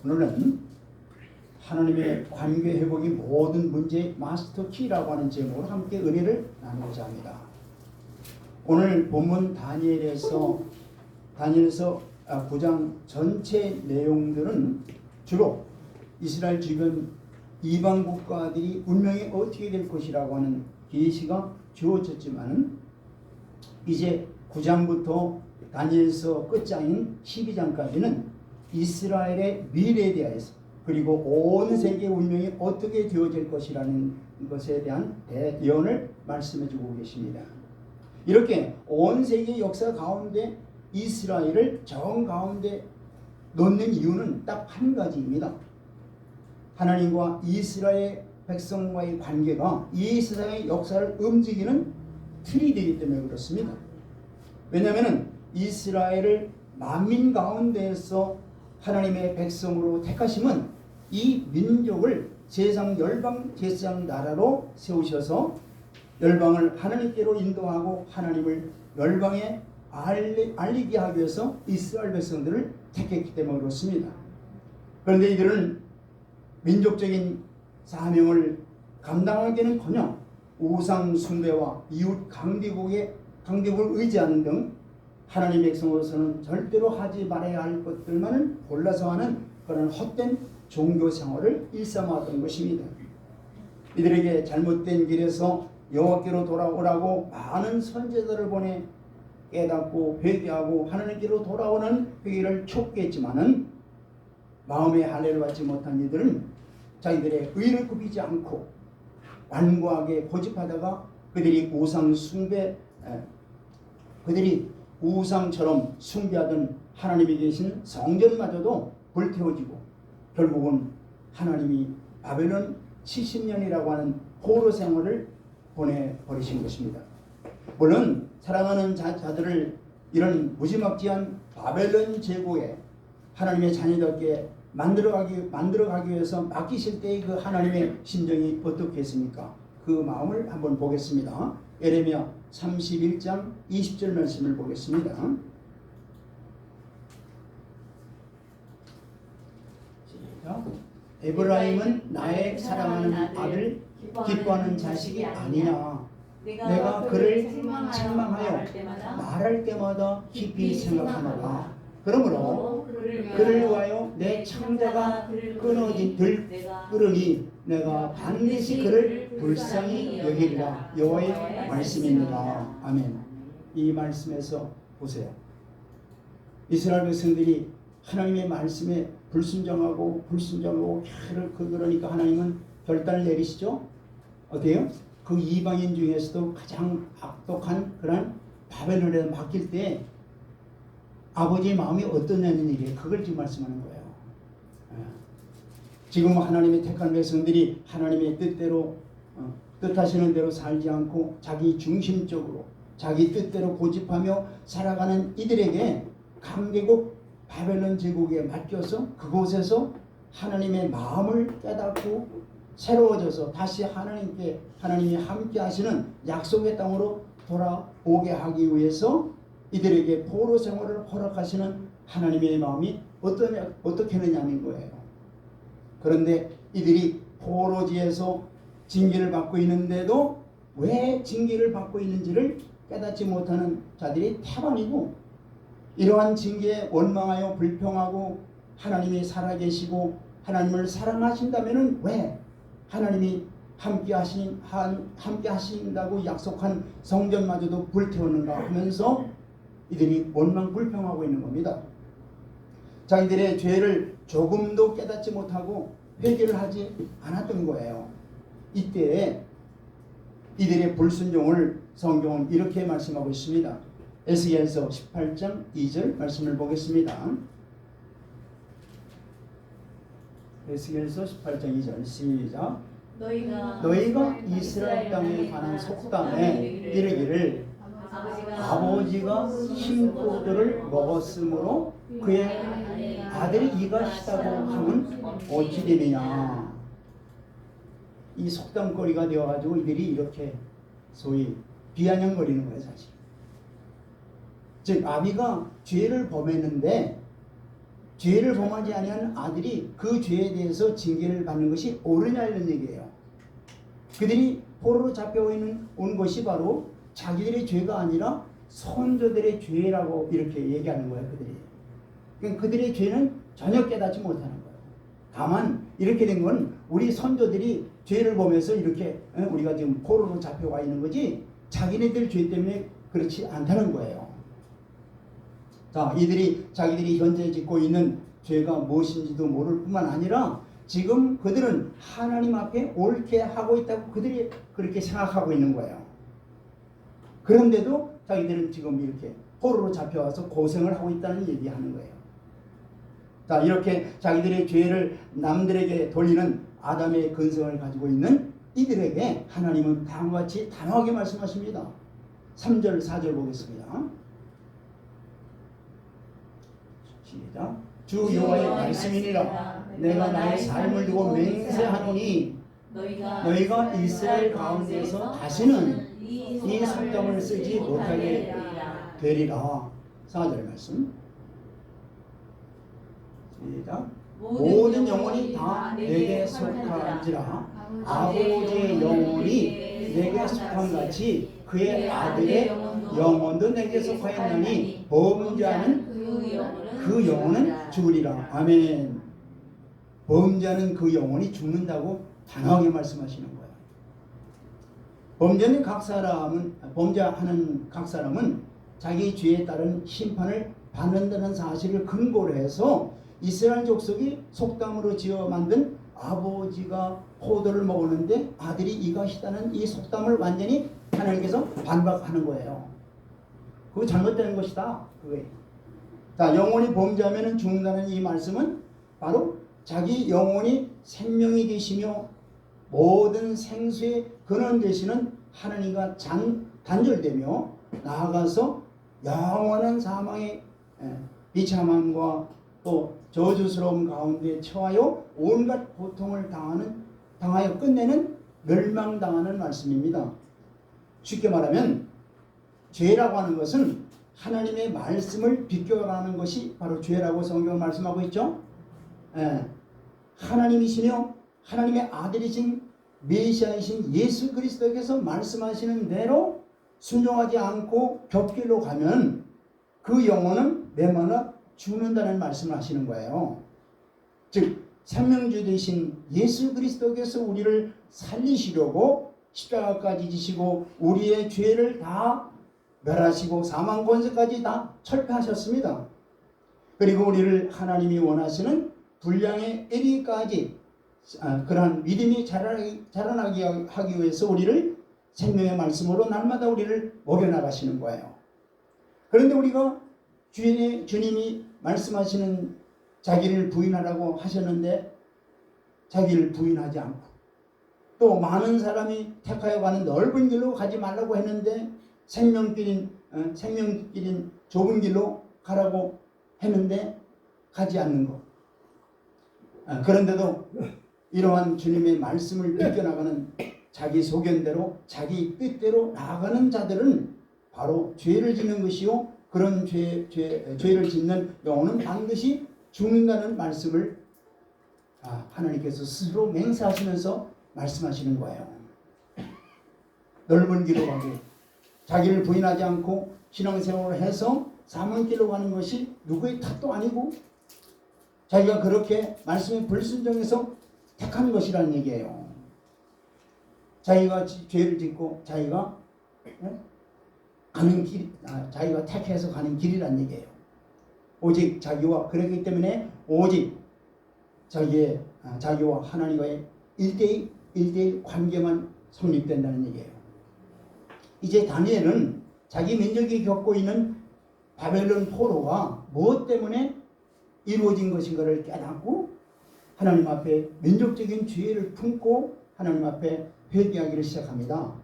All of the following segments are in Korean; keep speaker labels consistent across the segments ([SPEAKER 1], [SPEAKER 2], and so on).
[SPEAKER 1] 오늘은 하나님의 관계 회복이 모든 문제의 마스터 키라고 하는 제목으로 함께 은혜를 나누고자 합니다. 오늘 본문 다니엘에서 9장 전체 내용들은 주로 이스라엘 주변 이방 국가들이 운명이 어떻게 될 것이라고 하는 계시가 주어졌지만 이제 9장부터 다니엘서 끝장인 12장까지는 이스라엘의 미래에 대해서 그리고 온 세계의 운명이 어떻게 되어질 것이라는 것에 대한 예언을 말씀해 주고 계십니다. 이렇게 온 세계의 역사 가운데 이스라엘을 정 가운데 놓는 이유는 딱 한 가지입니다. 하나님과 이스라엘 백성과의 관계가 이 세상의 역사를 움직이는 틀이 되기 때문에 그렇습니다. 왜냐하면 이스라엘을 만민 가운데에서 하나님의 백성으로 택하심은 이 민족을 세상 열방 제사장 나라로 세우셔서 열방을 하나님께로 인도하고 하나님을 열방에 알리게 하기 위해서 이스라엘 백성들을 택했기 때문에 그렇습니다. 그런데 이들은 민족적인 사명을 감당하기는커녕 우상 숭배와 이웃 강대국을 의지하는 등 하나님 백성으로서는 절대로 하지 말아야 할 것들만을 골라서 하는 그런 헛된 종교 생활을 일삼았던 것입니다. 이들에게 잘못된 길에서 여호와께로 돌아오라고 많은 선지자들을 보내 깨닫고 회개하고 하나님께로 돌아오는 회개를 촉구했지만은 마음의 할례를 받지 못한 이들은 자기들의 의를 굽히지 않고 완고하게 고집하다가 그들이 우상처럼 숭배하던 하나님이 계신 성전마저도 불태워지고 결국은 하나님이 바벨론 70년이라고 하는 포로 생활을 보내버리신 것입니다. 물론 사랑하는 자들을 이런 무지막지한 바벨론 제국에 하나님의 자녀답게 만들어가기 위해서 맡기실 때의 그 하나님의 심정이 어떻겠습니까? 그 마음을 한번 보겠습니다. 예레미야 31장 20절 말씀을 보겠습니다. 에브라임은 나의 사랑하는 아들 기뻐하는 자식이 아니냐. 내가 그를 책망하여 말할 때마다 깊이 생각하노라. 그러므로 그를 위하여 내 창자가 끊으니 내가 반드시 그를 불쌍히 여기리라. 여호와의 말씀입니다. 아멘. 이 말씀에서 보세요. 이스라엘 백성들이 하나님의 말씀에 불순종하고 그러니까 하나님은 결단을 내리시죠. 어때요? 그 이방인 중에서도 가장 악독한 그런 바벨론에 맡길 때 아버지의 마음이 어떠냐는 일이에요. 그걸 지금 말씀하는 거예요. 지금 하나님의 택한 백성들이 하나님의 뜻하시는 대로 살지 않고 자기 중심적으로 자기 뜻대로 고집하며 살아가는 이들에게 강대국 바벨론 제국에 맡겨서 그곳에서 하나님의 마음을 깨닫고 새로워져서 다시 하나님이 함께 하시는 약속의 땅으로 돌아오게 하기 위해서 이들에게 포로 생활을 허락하시는 하나님의 마음이 어떻게 했느냐는 거예요. 그런데 이들이 포로지에서 징계를 받고 있는데도 왜 징계를 받고 있는지를 깨닫지 못하는 자들이 태반이고, 이러한 징계에 원망하여 불평하고 하나님이 살아계시고 하나님을 사랑하신다면 왜 하나님이 함께 하신다고 약속한 성전마저도 불태우는가 하면서 이들이 원망 불평하고 있는 겁니다. 자기들의 죄를 조금도 깨닫지 못하고 회개를 하지 않았던 거예요. 이때 이들의 불순종을 성경은 이렇게 말씀하고 있습니다. 에스겔서 18장 2절 말씀을 보겠습니다. 에스겔서 18장 2절 시작. 너희가 이스라엘 땅에 관한 속담에 이르기를 아버지가 흰포도를 먹었으므로 그의 아들이 이가 시다고 하면 어찌 되느냐. 이 속담거리가 되어가지고 이들이 이렇게 소위 비아냥거리는 거예요. 사실 즉 아비가 죄를 범했는데 죄를 범하지 아니한 아들이 그 죄에 대해서 징계를 받는 것이 옳으냐 이런 얘기예요. 그들이 포로로 잡혀온 것이 바로 자기들의 죄가 아니라 선조들의 죄라고 이렇게 얘기하는 거예요. 그들이. 그러니까 그들의 죄는 전혀 깨닫지 못하는 거예요. 다만 이렇게 된 건 우리 선조들이 죄를 범해서 이렇게 우리가 지금 포로로 잡혀와 있는 거지 자기네들 죄 때문에 그렇지 않다는 거예요. 자, 이들이 자기들이 현재 짓고 있는 죄가 무엇인지도 모를 뿐만 아니라 지금 그들은 하나님 앞에 옳게 하고 있다고 그들이 그렇게 생각하고 있는 거예요. 그런데도 자기들은 지금 이렇게 포로로 잡혀와서 고생을 하고 있다는 얘기하는 거예요. 자, 이렇게 자기들의 죄를 남들에게 돌리는 아담의 근성을 가지고 있는 이들에게 하나님은 다음과 같이 단호하게 말씀하십니다. 3절 4절 보겠습니다. 시작. 주 여호와의 말씀이니라. 내가 나의 삶을 두고 맹세하노니 너희가 이스라엘 가운데서 다시는 이 속담을 쓰지 못하게 되리라. 4절 말씀. 시작. 모든 영혼이 다 내게 속한지라. 아버지의 영혼이 내게 속한 같이 그의 아들의 영혼도 내게 속하였나니 범죄하는 그 영혼은 죽으리라. 아멘. 범죄하는 그 영혼이 죽는다고 단호하게 말씀하시는 거예요. 범죄하는 각 사람은 자기 죄에 따른 심판을 받는다는 사실을 근거로 해서 이스라엘 족속이 속담으로 지어 만든 아버지가 포도를 먹었는데 아들이 이것이다는 이 속담을 완전히 하나님께서 반박하는 거예요. 그거 잘못된 것이다. 그거예요. 자, 영혼이 범죄하면 죽는다는 이 말씀은 바로 자기 영혼이 생명이 되시며 모든 생수의 근원 되시는 하나님과 단절되며 나아가서 영원한 사망의 비참함과 또 저주스러움 가운데 처하여 온갖 고통을 당하여 끝내는 멸망당하는 말씀입니다. 쉽게 말하면 죄라고 하는 것은 하나님의 말씀을 비껴가는 것이 바로 죄라고 성경은 말씀하고 있죠. 하나님이시며 하나님의 아들이신 메시아이신 예수 그리스도께서 말씀하시는 대로 순종하지 않고 곁길로 가면 그 영혼은 매마나 죽는다는 말씀을 하시는 거예요. 즉 생명주 되신 예수 그리스도께서 우리를 살리시려고 십자가까지 지시고 우리의 죄를 다 멸하시고 사망 권세까지 다 철폐하셨습니다. 그리고 우리를 하나님이 원하시는 분량에 이르기까지 그러한 믿음이 자라나게 하기 위해서 우리를 생명의 말씀으로 날마다 우리를 먹여나가시는 거예요. 그런데 우리가 주님이 말씀하시는 자기를 부인하라고 하셨는데 자기를 부인하지 않고 또 많은 사람이 택하여 가는 넓은 길로 가지 말라고 했는데 생명길인 좁은 길로 가라고 했는데 가지 않는 것. 그런데도 이러한 주님의 말씀을 비껴나가는 자기 소견대로 자기 뜻대로 나아가는 자들은 바로 죄를 짓는 것이요 그런 죄를 짓는 영혼은 반드시 죽는다는 말씀을 하나님께서 스스로 맹세하시면서 말씀하시는 거예요. 넓은 길로 가고 자기를 부인하지 않고 신앙생활을 해서 사문길로 가는 것이 누구의 탓도 아니고 자기가 그렇게 말씀에 불순종해서 택한 것이라는 얘기예요. 자기가 죄를 짓고 자기가 가는 길, 자기가 택해서 가는 길이란 얘기예요. 오직 자기와 그렇기 때문에 오직 자기와 하나님과의 1대1 관계만 성립된다는 얘기예요. 이제 다니엘은 자기 민족이 겪고 있는 바벨론 포로가 무엇 때문에 이루어진 것인가를 깨닫고 하나님 앞에 민족적인 죄를 품고 하나님 앞에 회개하기를 시작합니다.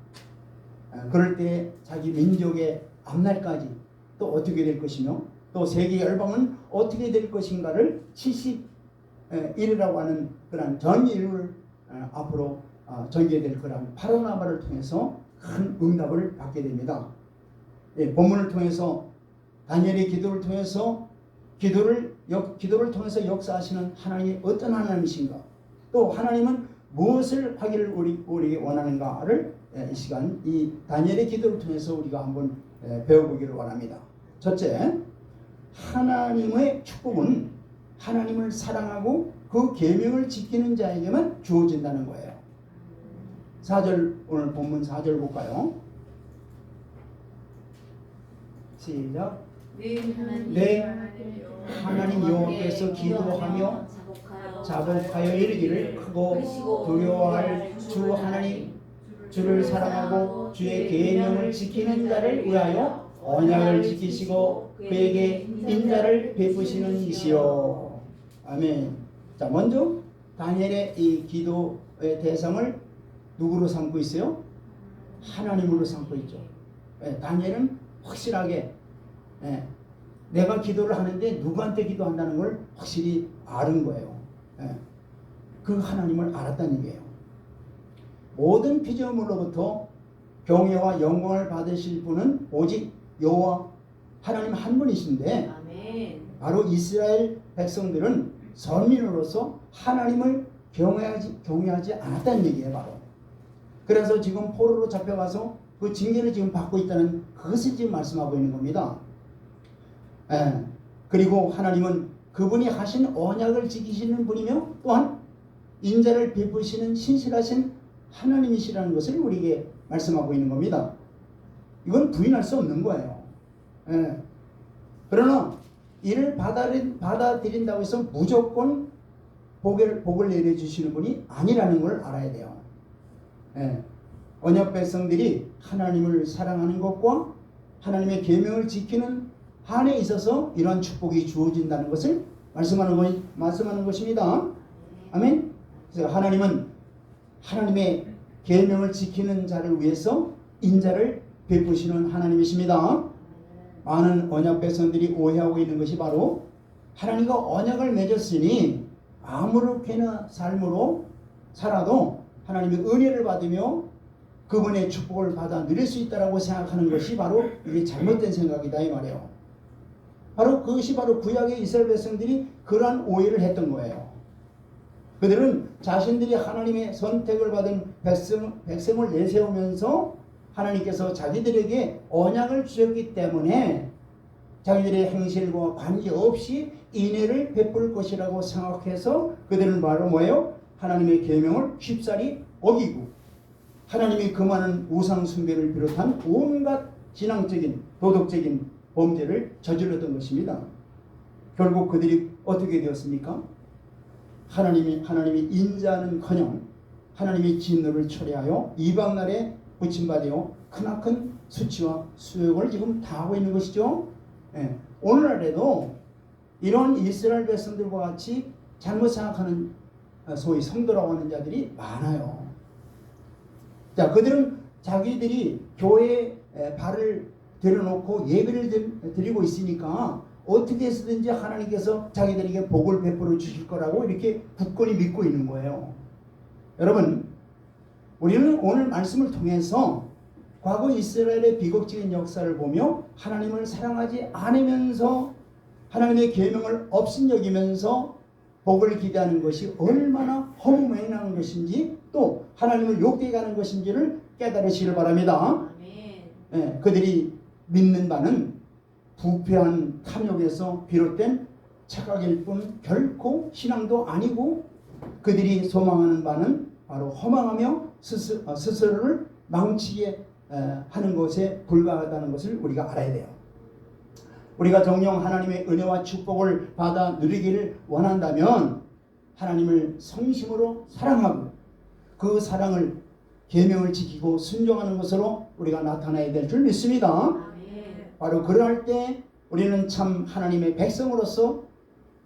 [SPEAKER 1] 그럴 때 자기 민족의 앞날까지 또 어떻게 될 것이며 또 세계 열방은 어떻게 될 것인가를 70일이라고 하는 그런 전일을 앞으로 전개될 그런 파로나마를 통해서 큰 응답을 받게 됩니다. 본문을 통해서 다니엘의 기도를 통해서 기도를 기도를 통해서 역사하시는 하나님이 어떤 하나님이신가, 또 하나님은 무엇을 하기를 우리에게 원하는가를 이 시간 이 다니엘의 기도를 통해서 우리가 한번 배워보기를 원합니다. 첫째, 하나님의 축복은 하나님을 사랑하고 그 계명을 지키는 자에게만 주어진다는 거예요. 4절, 오늘 본문 4절 볼까요? 시작. 네, 하나님 여호와께서 기도하며 자복하여 이르기를 크고 두려워할 주 하나님, 주를 사랑하고 주의 계명을 지키는 자를 위하여 언약을 지키시고 그에게 인자를 베푸시는 이시여. 아멘. 자, 먼저 다니엘의 이 기도의 대상을 누구로 삼고 있어요? 하나님으로 삼고 있죠. 다니엘은 확실하게 내가 기도를 하는데 누구한테 기도한다는 걸 확실히 아는 거예요. 그 하나님을 알았다는 얘기예요. 모든 피조물로부터 경외와 영광을 받으실 분은 오직 여호와 하나님 한 분이신데, 아멘. 바로 이스라엘 백성들은 선민으로서 하나님을 경외하지 않았다는 얘기예요. 바로 그래서 지금 포로로 잡혀가서 그 징계를 지금 받고 있다는 그것을 지금 말씀하고 있는 겁니다. 그리고 하나님은 그분이 하신 언약을 지키시는 분이며 또한 인자를 베푸시는 신실하신 하나님이시라는 것을 우리에게 말씀하고 있는 겁니다. 이건 부인할 수 없는 거예요. 그러나 이를 받아들인다고 해서 무조건 복을 내려주시는 분이 아니라는 걸 알아야 돼요. 언약 백성들이 하나님을 사랑하는 것과 하나님의 계명을 지키는 한에 있어서 이러한 축복이 주어진다는 것을 말씀하는 것입니다. 아멘. 그래서 하나님은 하나님의 계명을 지키는 자를 위해서 인자를 베푸시는 하나님이십니다. 많은 언약 백성들이 오해하고 있는 것이 바로 하나님과 언약을 맺었으니 아무렇게나 삶으로 살아도 하나님의 은혜를 받으며 그분의 축복을 받아 누릴 수 있다라고 생각하는 것이 바로 이게 잘못된 생각이다 이 말이에요. 바로 그것이 바로 구약의 이스라엘 백성들이 그러한 오해를 했던 거예요. 그들은 자신들이 하나님의 선택을 받은 백성을 내세우면서 하나님께서 자기들에게 언약을 주셨기 때문에 자기들의 행실과 관계없이 인애를 베풀 것이라고 생각해서 그들은 바로 뭐예요? 하나님의 계명을 쉽사리 어기고 하나님이 금하는 우상 숭배를 비롯한 온갖 신앙적인 도덕적인 범죄를 저질렀던 것입니다. 결국 그들이 어떻게 되었습니까? 하나님이 인자는커녕 하나님이 진노를 철회하여 이방 나라에 부침받아 크나큰 수치와 수욕을 지금 당하고 있는 것이죠. 오늘날에도 이런 이스라엘 백성들과 같이 잘못 생각하는 소위 성도라고 하는 자들이 많아요. 자, 그들은 자기들이 교회에 발을 들여놓고 예배를 드리고 있으니까 어떻게 해서든지 하나님께서 자기들에게 복을 베풀어 주실 거라고 이렇게 굳건히 믿고 있는 거예요. 여러분, 우리는 오늘 말씀을 통해서 과거 이스라엘의 비극적인 역사를 보며 하나님을 사랑하지 않으면서 하나님의 계명을 업신여기면서 복을 기대하는 것이 얼마나 허무맹랑한 것인지 또 하나님을 욕되게 하는 것인지를 깨달으시길 바랍니다. 그들이 믿는 바는 부패한 탐욕에서 비롯된 착각일 뿐 결코 신앙도 아니고 그들이 소망하는 바는 바로 허망하며 스스로를 망치게 하는 것에 불과하다는 것을 우리가 알아야 돼요. 우리가 정녕 하나님의 은혜와 축복을 받아 누리기를 원한다면 하나님을 성심으로 사랑하고 그 사랑을 계명을 지키고 순종하는 것으로 우리가 나타나야 될 줄 믿습니다. 바로 그럴 때 우리는 참 하나님의 백성으로서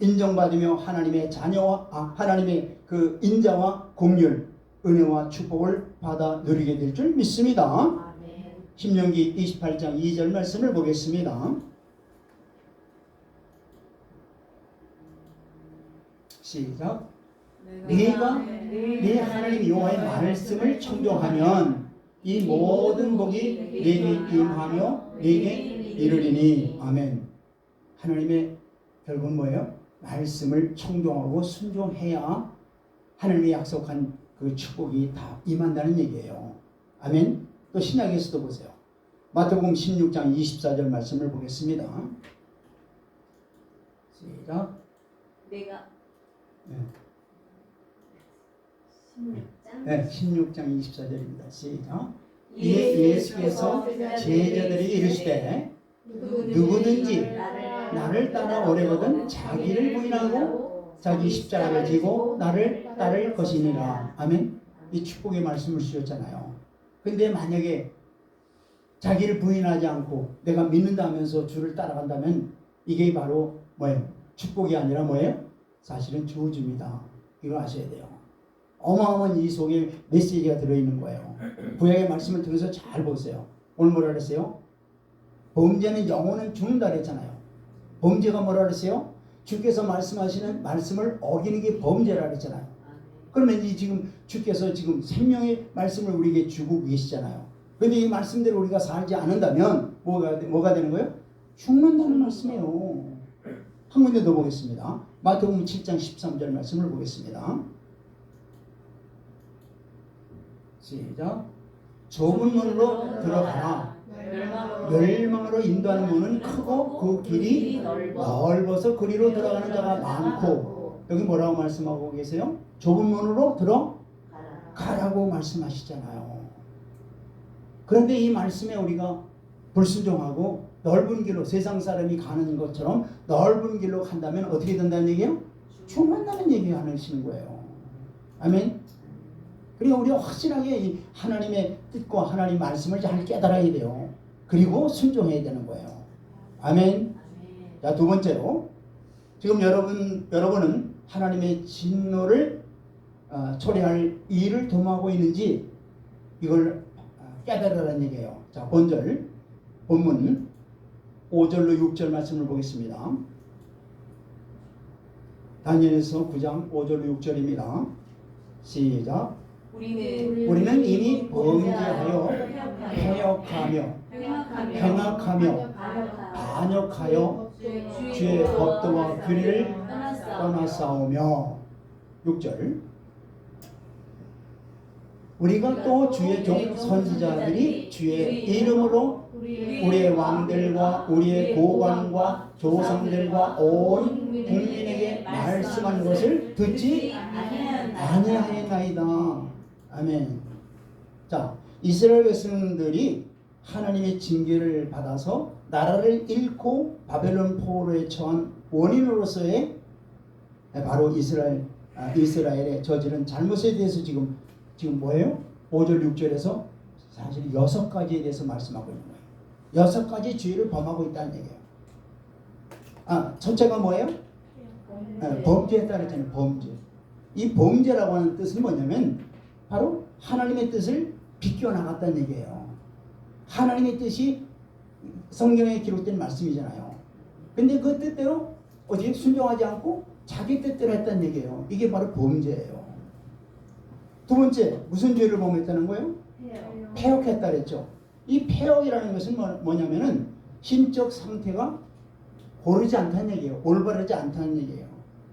[SPEAKER 1] 인정받으며 하나님의 자녀와 하나님의 그 인자와 공률, 은혜와 축복을 받아 누리게 될 줄 믿습니다. 신명기 28장 2절 말씀을 보겠습니다. 시작. 네가 네 하나님 여호와의 말씀을 청종하면 이 모든 복이 네게 임하며 네게 이르리니. 아멘. 하나님의 결국은 뭐예요? 말씀을 청종하고 순종해야 하나님이 약속한 그 축복이 다 임한다는 얘기예요. 아멘. 또 신약에서도 보세요. 마태복음 16장 24절 말씀을 보겠습니다. 시작.
[SPEAKER 2] 내가
[SPEAKER 1] 네.
[SPEAKER 2] 16장?
[SPEAKER 1] 네, 16장 24절입니다. 시작. 이에 예수께서 제자들이 이르시되 누구든지 나를 따라 오려거든 자기를 부인하고 자기 십자가를 지고 나를 따를 것이니라. 아멘. 이 축복의 말씀을 주셨잖아요. 근데 만약에 자기를 부인하지 않고 내가 믿는다 하면서 주를 따라간다면 이게 바로 뭐예요? 축복이 아니라 뭐예요? 사실은 저주입니다. 이걸 아셔야 돼요. 어마어마한 이 속에 메시지가 들어있는 거예요. 구약의 말씀을 통해서 잘 보세요. 오늘 뭐라 그랬어요? 범죄는 영혼은 죽는다 그랬잖아요. 범죄가 뭐라 그랬어요? 주께서 말씀하시는 말씀을 어기는 게 범죄라 그랬잖아요. 그러면 이 지금 주께서 지금 생명의 말씀을 우리에게 주고 계시잖아요. 그런데 이 말씀대로 우리가 살지 않는다면 뭐가 되는 거예요? 죽는다는 말씀이에요. 한 군데 더 보겠습니다. 마태복음 7장 13절 말씀을 보겠습니다. 시작. 좁은 문으로 들어가라. 멸망으로 인도하는 문은 크고 그 길이 넓어서 그리로 들어가는 자가 많고. 여기 뭐라고 말씀하고 계세요? 좁은 문으로 들어가라고 말씀하시잖아요. 그런데 이 말씀에 우리가 불순종하고 넓은 길로 세상 사람이 가는 것처럼 넓은 길로 간다면 어떻게 된다는 얘기예요? 죽는다는 얘기 하시는 거예요. 아멘. 그리고 우리가 확실하게 이 하나님의 뜻과 하나님 말씀을 잘 깨달아야 돼요. 그리고 순종해야 되는 거예요. 아멘. 자, 두 번째로 지금 여러분은 하나님의 진노를 초래할 일을 도모하고 있는지 이걸 깨달으라는 얘기예요. 자, 본문 5절로 6절 말씀을 보겠습니다. 다니엘서 9장 5절로 6절입니다. 시작. 우리는 이미 범죄하여 행악하며 반역하여 주의 법도와 규례를 떠나싸우며. 6절. 우리가 또 주의 종 선지자들이 주의 이름으로 우리의 왕들과 우리의 고관과 조상들과 온 국민에게 말씀한 것을 듣지 아니하였나이다. 아멘. 자, 이스라엘 백성들이 하나님의 징계를 받아서 나라를 잃고 바벨론 포로에 처한 원인으로서의 바로 이스라엘의 저지른 잘못에 대해서 지금 뭐예요? 5절 6절에서 사실 6가지에 대해서 말씀하고 있는 거예요. 6가지 죄를 범하고 있다는 얘기예요. 첫째가 뭐예요? 범죄했다는 했잖아요. 범죄. 이 범죄라고 하는 뜻은 뭐냐면 바로 하나님의 뜻을 비껴나갔다는 얘기예요. 하나님의 뜻이 성경에 기록된 말씀이잖아요. 근데 그 뜻대로 어떻게 순종하지 않고 자기 뜻대로 했다는 얘기예요. 이게 바로 범죄예요. 두 번째, 무슨 죄를 범했다는 거예요? 패역했다 그랬죠. 이 패역이라는 것은 뭐냐면은 신적 상태가 고르지 않다는 얘기예요. 올바르지 않다는 얘기예요.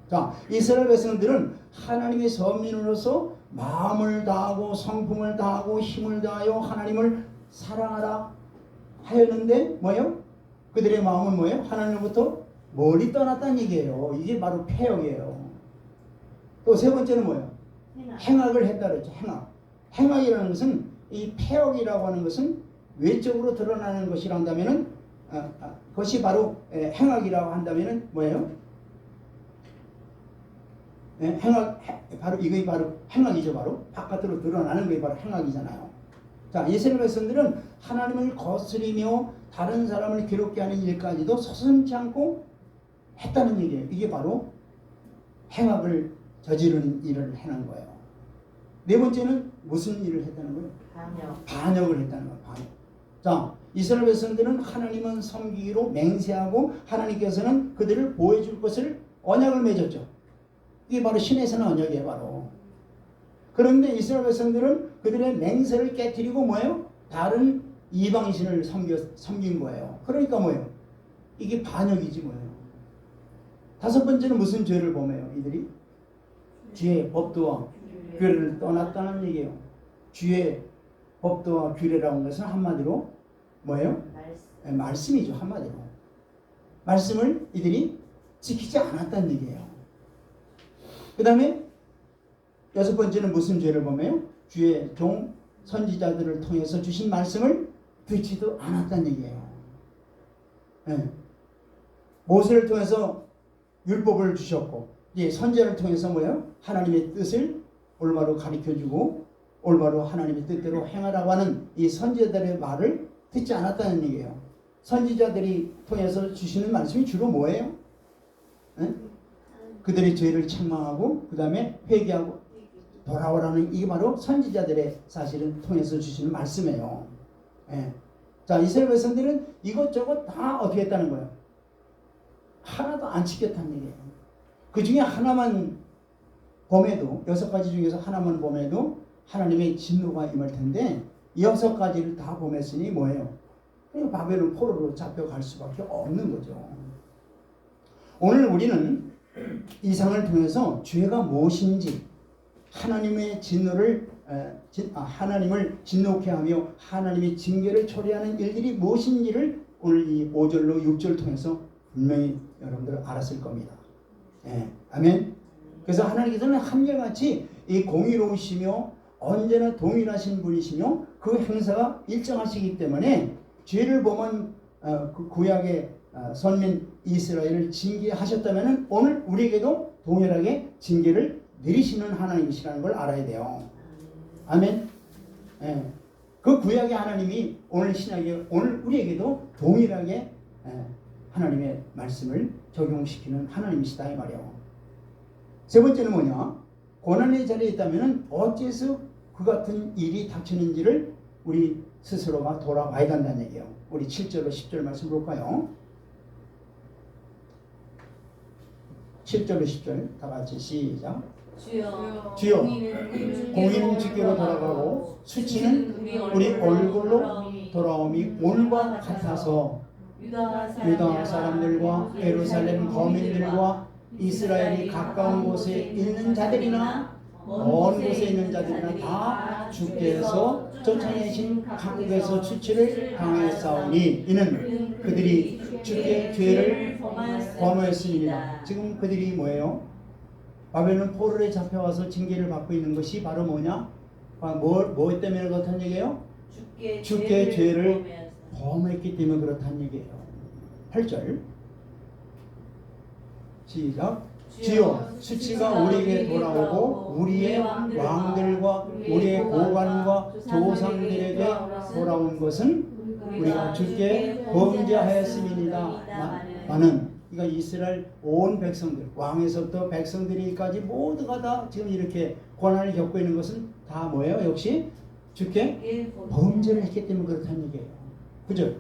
[SPEAKER 1] 자, 이스라엘 백성들은 하나님의 선민으로서 마음을 다하고 성품을 다하고 힘을 다하여 하나님을 사랑하라 하였는데 뭐예요? 그들의 마음은 뭐예요? 하나님으로부터 멀리 떠났다는 얘기예요. 이게 바로 패역이에요. 또 세 번째는 뭐예요? 행악을 했다 그랬죠. 행악이라는 것은 이 패역이라고 하는 것은 외적으로 드러나는 것이라 한다면은 그것이 바로 행악이라고 한다면은 뭐예요? 이게 바로 행악이죠. 바로 바깥으로 드러나는 게 바로 행악이잖아요. 자, 이스라엘 백성들은 하나님을 거스리며 다른 사람을 괴롭게 하는 일까지도 서슴지 않고 했다는 얘기예요. 이게 바로 행악을 저지르는 일을 해낸 거예요. 네 번째는 무슨 일을 했다는 거예요? 반역을 했다는 거예요. 반역. 자, 이스라엘 백성들은 하나님은 섬기기로 맹세하고 하나님께서는 그들을 보호해줄 것을 언약을 맺었죠. 이게 바로 신에서는 언약이에요. 바로. 그런데 이스라엘 백성들은 그들의 맹세를 깨뜨리고 뭐예요? 다른 이방신을 섬긴 거예요. 그러니까 뭐예요? 이게 반역이지 뭐예요. 다섯 번째는 무슨 죄를 범해요? 이들이 주의 법도와 규례를 떠났다는 얘기예요. 주의 법도와 규례라고 하는 것은 한마디로 뭐예요? 말씀이죠. 한마디로 말씀을 이들이 지키지 않았다는 얘기예요. 그 다음에 여섯 번째는 무슨 죄를 범해요? 주의 종 선지자들을 통해서 주신 말씀을 듣지도 않았다는 얘기예요. 네. 모세를 통해서 율법을 주셨고 이제 선지자를 통해서 뭐예요? 하나님의 뜻을 올바로 가르쳐주고 올바로 하나님의 뜻대로 행하라고 하는 이 선지자들의 말을 듣지 않았다는 얘기예요. 선지자들이 통해서 주시는 말씀이 주로 뭐예요? 네? 그들의 죄를 책망하고 그 다음에 회개하고 돌아오라는 이게 바로 선지자들의 사실은 통해서 주시는 말씀이에요. 예. 자, 이스라엘 백성들은 이것저것 다 어떻게 했다는 거예요? 하나도 안 지켰다는 얘기예요. 그 중에 하나만 범해도 여섯 가지 중에서 하나만 범해도 하나님의 진노가 임할 텐데 이 여섯 가지를 다 범했으니 뭐예요? 그냥 바벨론 포로로 잡혀갈 수밖에 없는 거죠. 오늘 우리는 이 상을 통해서 죄가 무엇인지 하나님의 진노를 하나님을 진노케 하며 하나님의 징계를 초래하는 일들이 무엇인지를 오늘 이 5절로 6절 통해서 분명히 여러분들 알았을 겁니다. 예, 아멘. 그래서 하나님께서는 한결같이 이 공의로우시며 언제나 동일하신 분이시며 그 행사가 일정하시기 때문에 죄를 범한 그 구약의 선민 이스라엘을 징계하셨다면 오늘 우리에게도 동일하게 징계를 내리시는 하나님이시라는 걸 알아야 돼요. 아멘. 예. 그 구약의 하나님이 오늘 신약의 오늘 우리에게도 동일하게 하나님의 말씀을 적용시키는 하나님이시다 이 말이에요. 세 번째는 뭐냐? 고난의 자리에 있다면 어째서 그 같은 일이 닥치는지를 우리 스스로가 돌아봐야 된다는 얘기예요. 우리 7절로 10절 말씀 볼까요? 7절로 10절 다 같이 시작. 주여 공의는 주께로 돌아가고 수치는 우리 얼굴로 돌아옴이 오늘과 같아서 유다 사람들과 예루살렘 거민들과 이스라엘이 가까운 곳에 있는 자들이나 먼 곳에 있는 자들이나 다 주께서 쫓아내신 각국에서 수치를 당하였사오니 이는 그들이 주께 죄를 범하였습니다. 지금 그들이 뭐예요? 바벨론 포로에 잡혀와서 징계를 받고 있는 것이 바로 뭐냐? 뭐 때문에 그렇다는 얘기예요? 주께 죄를 범했기 때문에 그렇다는 얘기예요. 8절 시작. 주여 수치가 우리에게 돌아오고 우리의 왕들과 우리의 고관과 조상들에게 돌아온 것은 우리가 주께 범죄하였음이니이다. 많은 그러니까 이스라엘 온 백성들 왕에서부터 백성들이까지 모두가 다 지금 이렇게 고난을 겪고 있는 것은 다 뭐예요? 역시 주께 범죄를 했기 때문에 그렇다는 얘기예요. 9절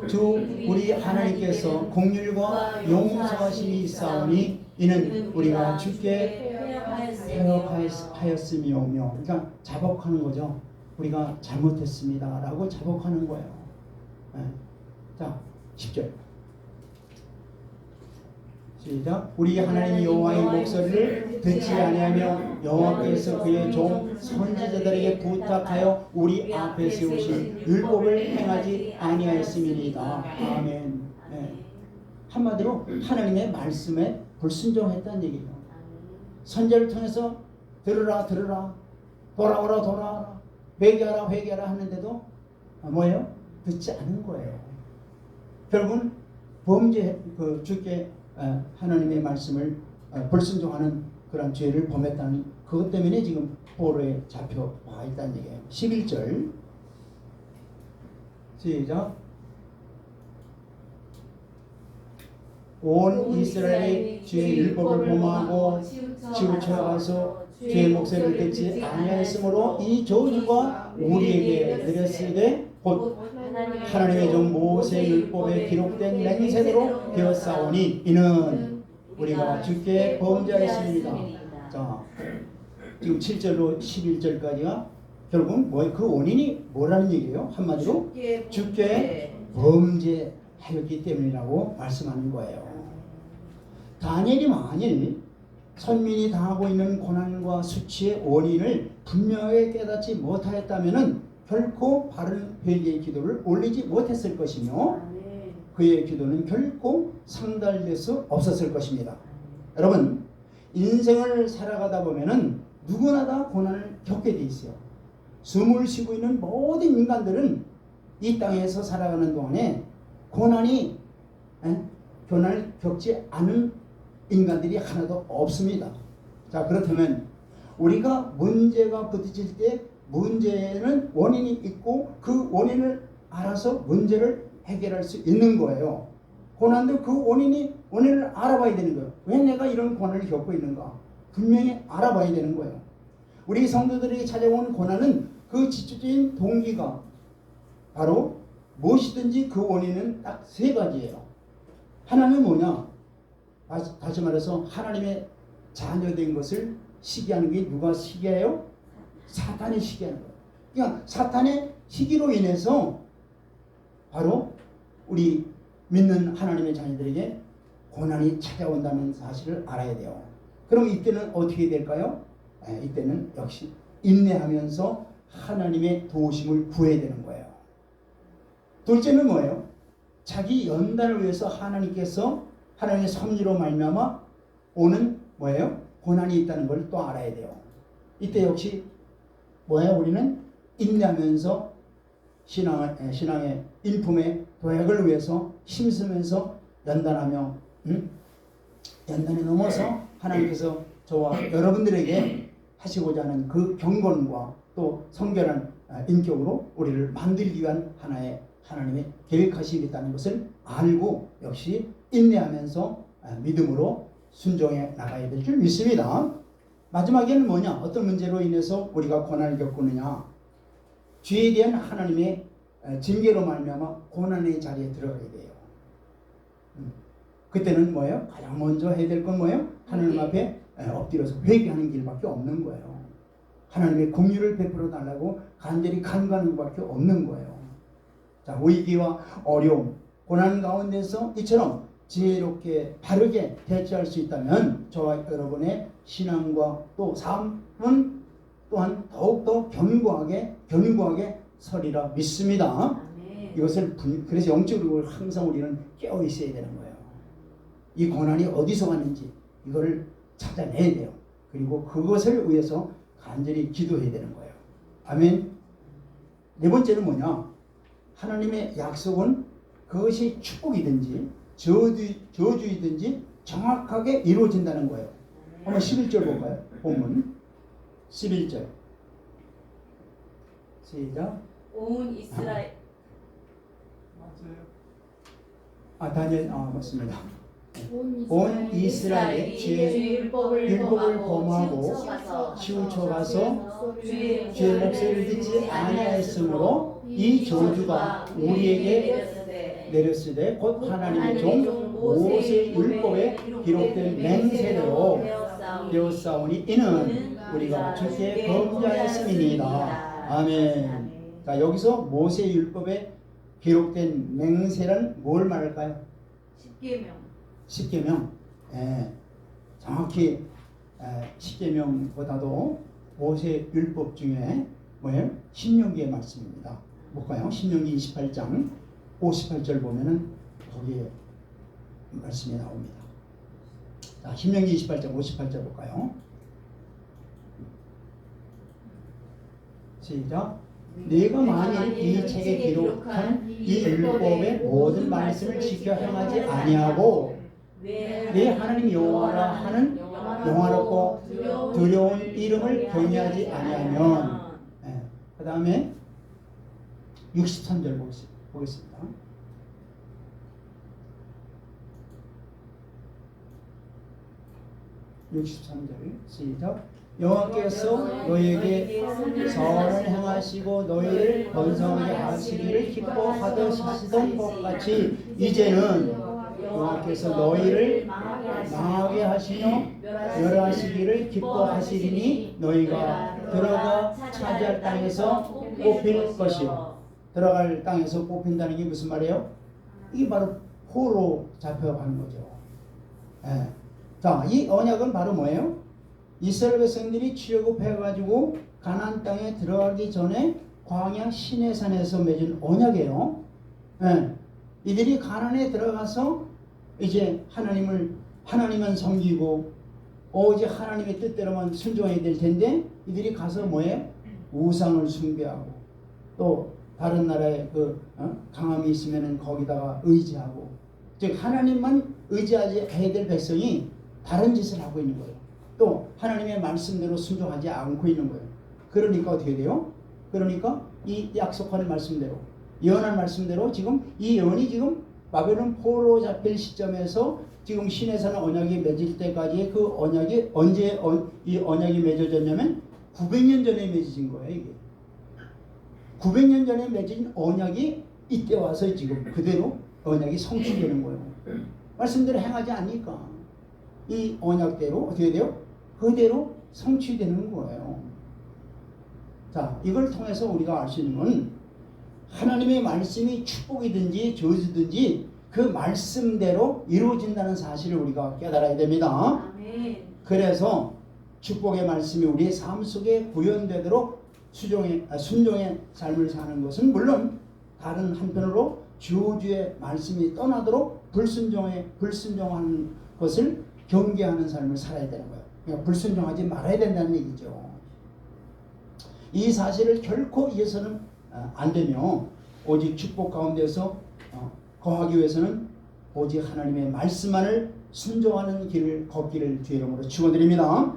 [SPEAKER 1] 주 우리 하나님께서 긍휼과 용서하심이 있사오니 이는 우리가 주께 회역하였음이오며 그러니까 자복하는 거죠. 우리가 잘못했습니다 라고 자복하는 거예요. 네. 자 10절 시작. 우리 하나님 여호와의 목소리를 듣지 아니하며 여호와께서 그의 종 선지자들에게 부탁하여 우리 앞에 세우신 율법을 행하지 아니하였음이니이다. 아멘. 네. 한마디로 하나님의 말씀에 불순종했다는 얘기죠. 선지자를 통해서 들으라 돌아오라 돌아오라 회개하라 회개하라 하는데도 뭐예요? 듣지 않은 거예요. 결국은 범죄 주께 하나님의 말씀을 불순종하는 그런 죄를 범했다는 그것 때문에 지금 포로에 잡혀와 있다는 얘기예요. 11절 시작. 온 이스라엘이 주의 율법을 범하고 치우쳐가서 주의 목소리를 듣지 아니하였으므로 이 저주가 우리에게 내렸으되 곧 하나님의 종 모세의 율법에 기록된 맹세대로 되었사오니 이는 우리가 주께 범죄하였습니다. 자, 지금 7절로 11절까지가 결국 그 원인이 뭐라는 얘기예요? 한마디로 주께 범죄했다는 하였기 때문이라고 말씀하는 거예요. 다니엘이 만일 선민이 당하고 있는 고난과 수치의 원인을 분명하게 깨닫지 못하였다면 결코 바른 회개의 기도를 올리지 못했을 것이며 그의 기도는 결코 상달될 수 없었을 것입니다. 여러분, 인생을 살아가다 보면은 누구나 다 고난을 겪게 돼 있어요. 숨을 쉬고 있는 모든 인간들은 이 땅에서 살아가는 동안에 고난을 겪지 않은 인간들이 하나도 없습니다. 자, 그렇다면 우리가 문제가 부딪힐 때 문제는 원인이 있고 그 원인을 알아서 문제를 해결할 수 있는 거예요. 고난도 그 원인을 알아봐야 되는 거예요. 왜 내가 이런 고난을 겪고 있는가? 분명히 알아봐야 되는 거예요. 우리 성도들에게 찾아온 고난은 그 지적인 동기가 바로 무엇이든지 그 원인은 딱 세 가지예요. 하나는 뭐냐? 다시 말해서 하나님의 자녀된 것을 시기하는 게 누가 시기해요? 사탄이 시기하는 거예요. 그러니까 사탄의 시기로 인해서 바로 우리 믿는 하나님의 자녀들에게 고난이 찾아온다는 사실을 알아야 돼요. 그럼 이때는 어떻게 될까요? 이때는 역시 인내하면서 하나님의 도우심을 구해야 되는 거예요. 둘째는 뭐예요? 자기 연단을 위해서 하나님께서 하나님의 섭리로 말미암아 오는 뭐예요? 고난이 있다는 걸 또 알아야 돼요. 이때 역시 뭐예요? 우리는 인내하면서 신앙의 인품의 도약을 위해서 힘쓰면서 연단하며 연단에 넘어서 하나님께서 저와 여러분들에게 하시고자 하는 그 경건과 또 성결한 인격으로 우리를 만들기 위한 하나의 하나님의 계획하시겠다는 것을 알고 역시 인내하면서 믿음으로 순종해 나가야 될 줄 믿습니다. 마지막에는 뭐냐? 어떤 문제로 인해서 우리가 고난을 겪느냐? 죄에 대한 하나님의 징계로 말미암아 고난의 자리에 들어가게 돼요. 그때는 뭐예요? 가장 먼저 해야 될 건 뭐예요? 하나님 앞에 엎드려서 회개하는 길밖에 없는 거예요. 하나님의 긍휼을 베풀어 달라고 간절히 간구하는 것밖에 없는 거예요. 자, 위기와 어려움, 고난 가운데서 이처럼 지혜롭게 바르게 대처할 수 있다면 저와 여러분의 신앙과 또 삶은 또한 더욱더 견고하게 서리라 믿습니다. 이것을 그래서 영적으로 항상 우리는 깨어 있어야 되는 거예요. 이 고난이 어디서 왔는지 이거를 찾아내야 돼요. 그리고 그것을 위해서 간절히 기도해야 되는 거예요. 아멘. 네 번째는 뭐냐? 하나님의 약속은 그것이 축복이든지 저주이든지 정확하게 이루어진다는 거예요. 한번 11절 볼까요? 본문 11절 시작.
[SPEAKER 2] 온 이스라엘
[SPEAKER 1] 다니엘 맞습니다. 온 이스라엘의 주의 율법을 범하고 치우쳐 가서 주의 목소리를 듣지 아니하였으므로 이 저주가 우리에게 내렸으되 곧 하나님의 종 모세의 율법에 기록된 맹세대로 되었사오니 이는 우리가 주께 범죄하였음이니이다. 아멘. 자, 여기서 모세의 율법에 기록된 맹세란 뭘 말할까요? 10계명. 정확히 10계명보다도 모세 율법 중에 뭐예요? 신명기의 말씀입니다. 볼까요? 신명기 28장 58절 보면은 거기에 말씀이 나옵니다. 자, 신명기 28장 58절 볼까요? 시작. 네가 만일 이 책에 기록한 이 율법의 모든 말씀을 지켜 행하지 아니하고 내 하나님 여호와라 하는 영화롭고 두려운 이름을 경외하지 아니하면 그 다음에 63절 보겠습니다. 시작. 여호와께서 너희에게 선을 행하시고 너희를 번성하게 하시기를 기뻐하시던 것 같이 이제는 여호와께서 너희를 망하게 하시며 멸하시기를 기뻐하시리니 너희가 들어가 차지할 땅에서 뽑힐 것이요. 들어갈 땅에서 뽑힌다는 게 무슨 말이에요? 이게 바로 포로 잡혀가는 거죠. 예. 자, 이 언약은 바로 뭐예요? 이스라엘 백성들이 출애굽해가지고 가나안 땅에 들어가기 전에 광야 시내산에서 맺은 언약이에요. 예. 이들이 가나안에 들어가서 이제 하나님만 섬기고 오직 하나님의 뜻대로만 순종해야 될 텐데 이들이 가서 뭐예요? 우상을 숭배하고 또 다른 나라에 강함이 있으면은 거기다가 의지하고, 즉 하나님만 의지하지 해야 될 백성이 다른 짓을 하고 있는 거예요. 또 하나님의 말씀대로 순종하지 않고 있는 거예요. 그러니까 어떻게 돼요? 그러니까 이 약속하는 말씀대로, 예언한 말씀대로 지금 이 예언이 지금 바벨론 포로 잡힐 시점에서 지금 시내산 언약이 맺을 때까지 그 언약이 언제 이 언약이 맺어졌냐면 900년 전에 맺어진 거예요. 이게 900년 전에 맺은 언약이 이때 와서 지금 그대로 언약이 성취되는 거예요. 말씀대로 행하지 않으니까 이 언약대로 어떻게 돼요? 그대로 성취되는 거예요. 자, 이걸 통해서 우리가 알 수 있는 건 하나님의 말씀이 축복이든지 저주든지 그 말씀대로 이루어진다는 사실을 우리가 깨달아야 됩니다.
[SPEAKER 2] 아멘.
[SPEAKER 1] 그래서 축복의 말씀이 우리의 삶 속에 구현되도록 순종의 삶을 사는 것은 물론 다른 한편으로 저주의 말씀이 떠나도록 불순종하는 것을 경계하는 삶을 살아야 되는 거예요. 그러니까 불순종하지 말아야 된다는 얘기죠. 이 사실을 결코 이해서는 안 되며 오직 축복 가운데서 거하기 위해서는 오직 하나님의 말씀만을 순종하는 길을 걷기를 주의 이름으로 축원드립니다.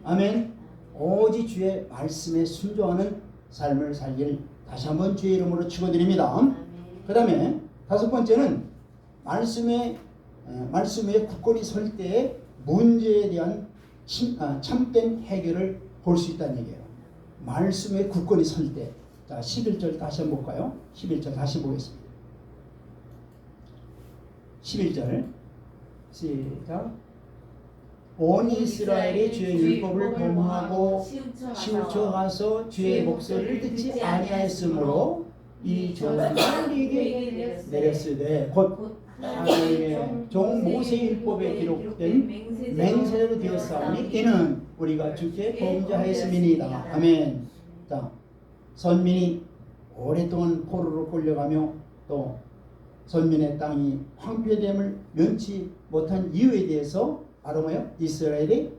[SPEAKER 1] 아멘. 오직 주의 말씀에 순종하는 삶을 살기를 다시 한번 주의 이름으로 축원드립니다. 그 다음에 다섯 번째는 말씀에 굳건히 설 때의 문제에 대한 참된 해결을 볼 수 있다는 얘기예요. 말씀에 굳건히 설 때. 자, 11절 다시 한번 볼까요? 11절 다시 보겠습니다. 11절 시작. 온 이스라엘이 주의 율법을 범하고 치우쳐 가서 주의 목소리를 듣지 아니하였으므로 이 종은 우리에게 내렸으되 곧 하나님의 종 모세의 율법에 기록된 맹세대로 되었사오니 이는 우리가 주께 범죄하였음이니이다. 아멘. 자, 선민이 오랫동안 포로로 끌려가며 또 선민의 땅이 황폐됨을 면치 못한 이유에 대해서 바로 뭐예요? 이스라엘이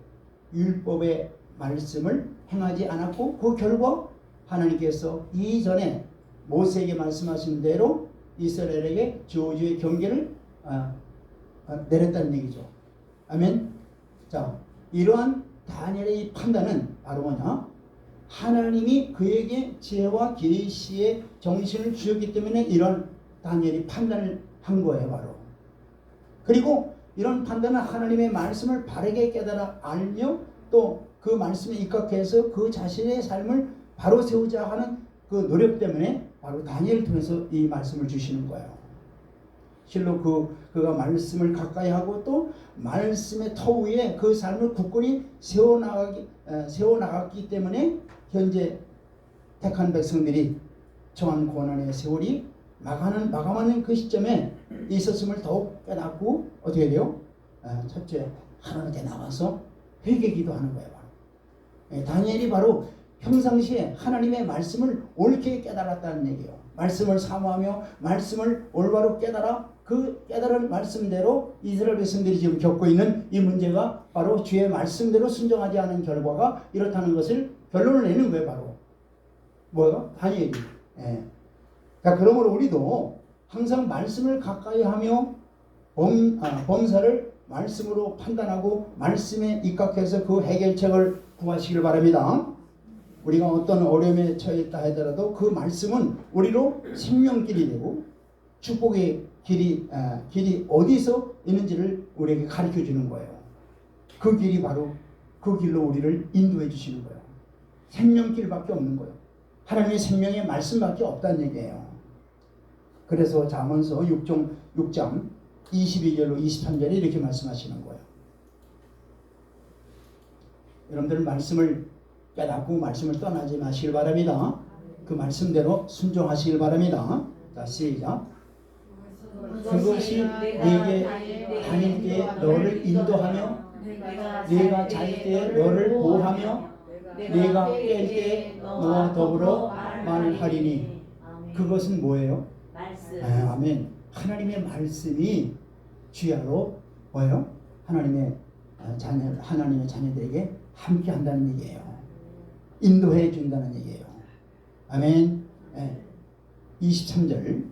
[SPEAKER 1] 율법의 말씀을 행하지 않았고 그 결과 하나님께서 이전에 모세에게 말씀하신 대로 이스라엘에게 저주의 경계를 내렸다는 얘기죠. 아멘. 자, 이러한 다니엘의 이 판단은 바로 뭐냐? 하나님이 그에게 지혜와 계시의 정신을 주셨기 때문에 이런 다니엘이 판단을 한 거예요, 바로. 그리고 이런 판단은 하나님의 말씀을 바르게 깨달아 알며 또 그 말씀에 입각해서 그 자신의 삶을 바로 세우자 하는 그 노력 때문에 바로 다니엘을 통해서 이 말씀을 주시는 거예요. 실로 그가 말씀을 가까이 하고 또 말씀의 터 위에 그 삶을 굳건히 세워나갔기 때문에 현재 택한 백성들이 처한 고난의 세월이 마감하는 그 시점에 있었음을 더욱 깨닫고 어떻게 돼요? 첫째, 하나님께 나가서 회개 기도하는 거예요. 다니엘이 바로 평상시에 하나님의 말씀을 옳게 깨달았다는 얘기예요. 말씀을 사모하며 말씀을 올바로 깨달아 그 깨달은 말씀대로 이스라엘 백성들이 지금 겪고 있는 이 문제가 바로 주의 말씀대로 순종하지 않은 결과가 이렇다는 것을 결론을 내는 거예요. 바로 뭐요? 다니엘이. 자, 그러므로 우리도 항상 말씀을 가까이 하며 범사를 말씀으로 판단하고 말씀에 입각해서 그 해결책을 구하시길 바랍니다. 우리가 어떤 어려움에 처했다 하더라도 그 말씀은 우리로 생명길이 되고 축복의 길이 어디서 있는지를 우리에게 가르쳐 주는 거예요. 그 길이 바로 그 길로 우리를 인도해 주시는 거예요. 생명길밖에 없는 거예요. 하나님의 생명의 말씀밖에 없다는 얘기예요. 그래서 잠언서 6장 22절로 23절에 이렇게 말씀하시는 거예요. 여러분들 말씀을 깨닫고 말씀을 떠나지 마시길 바랍니다. 그 말씀대로 순종하시길 바랍니다. 자, 시작. 그것이 내게 다닐 때에 너를 인도하며 내가 잘 때에 너를 보호하며 내가 깰 때에 너와 더불어 말하리니. 그것은 뭐예요?
[SPEAKER 2] 말씀.
[SPEAKER 1] 아멘. 하나님의 말씀이 주야로 뭐예요? 하나님의 자녀들에게 함께 한다는 얘기예요. 인도해 준다는 얘기예요. 아멘. 23절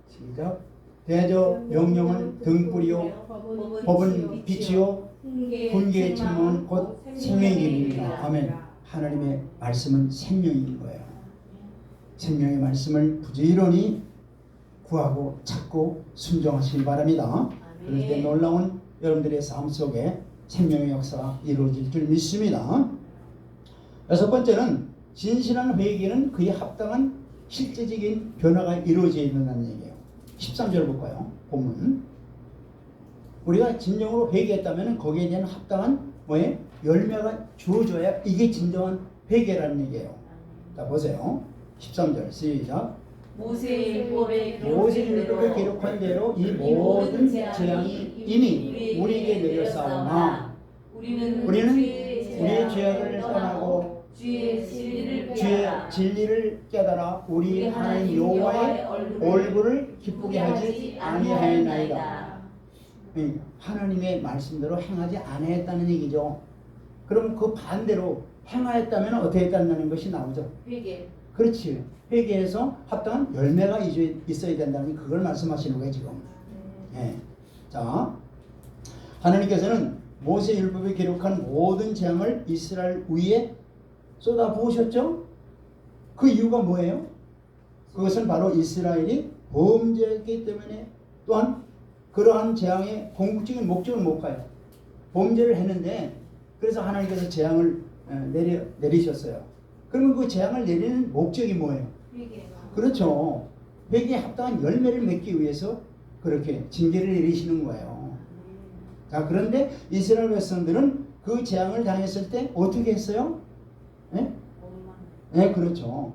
[SPEAKER 1] 시작. 대저 명령은 등불이요 법은 빛이요 훈계의 책망은 곧 생명의 길입니다. 아멘. 하나님의 말씀은 생명인 거예요. 생명의 말씀을 부지런히 구하고 찾고 순종하시기 바랍니다. 그럴 때 놀라운 여러분들의 삶 속에 생명의 역사가 이루어질 줄 믿습니다. 여섯 번째는 진실한 회개는 그에 합당한 실제적인 변화가 이루어져야 된다는 얘기예요. 13절 볼까요? 본문. 우리가 진정으로 회개했다면 거기에 대한 합당한 뭐에 열매가 주어져야 이게 진정한 회개라는 얘기예요. 자 보세요. 13절 시작.
[SPEAKER 2] 모세율법에
[SPEAKER 1] 기록한 대로 이 모든 재앙이 이미 우리에게 내렸사오나 우리는 우리의 죄악을 떠나고 주의 진리를 깨달아 우리 하나님 여호와의 얼굴을 기쁘게 하지 아니하였나이다. 하나님의 말씀대로 행하지 아니했다는 얘기죠. 그럼 그 반대로 행하였다면 어떻게 했다는 것이 나오죠.
[SPEAKER 2] 회개.
[SPEAKER 1] 그렇지. 회개에서 합당한 열매가 있어야 된다는 그걸 말씀하시는 거예요 지금. 네. 자, 하나님께서는 모세율법에 기록한 모든 재앙을 이스라엘 위에 쏟아 부으셨죠. 그 이유가 뭐예요? 그것은 바로 이스라엘이 범죄했기 때문에, 또한 그러한 재앙의 궁극적인 목적은 뭘까요? 범죄를 했는데 그래서 하나님께서 재앙을 내리셨어요. 그러면 그 재앙을 내리는 목적이 뭐예요? 그렇죠. 회개에 합당한 열매를 맺기 위해서 그렇게 징계를 내리시는 거예요. 자, 그런데 이스라엘 백성들은 그 재앙을 당했을 때 어떻게 했어요? 네, 그렇죠.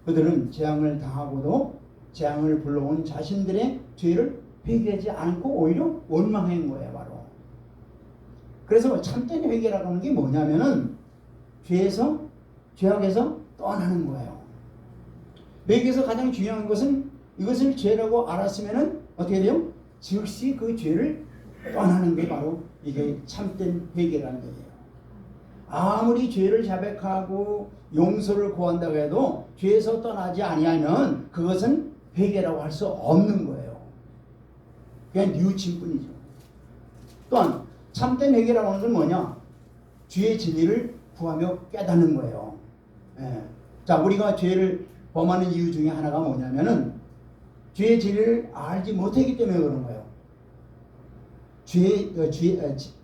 [SPEAKER 1] 그들은 재앙을 당하고도 재앙을 불러온 자신들의 죄를 회개하지 않고 오히려 원망한 거예요, 바로. 그래서 참된 회개라고 하는 게 뭐냐면은 죄악에서 떠나는 거예요. 회개에서 가장 중요한 것은 이것을 죄라고 알았으면은 어떻게 돼요? 즉시 그 죄를 떠나는 게 바로 이게 참된 회개라는 거예요. 아무리 죄를 자백하고 용서를 구한다고 해도 죄에서 떠나지 아니하면 그것은 회개라고 할 수 없는 거예요. 그냥 뉘우침뿐이죠. 또한 참된 회개라고 하는 건 뭐냐? 주의 진리를 구하며 깨닫는 거예요. 자, 우리가 죄를 범하는 이유 중에 하나가 뭐냐면은 죄의 진리를 알지 못하기 때문에 그런 거예요.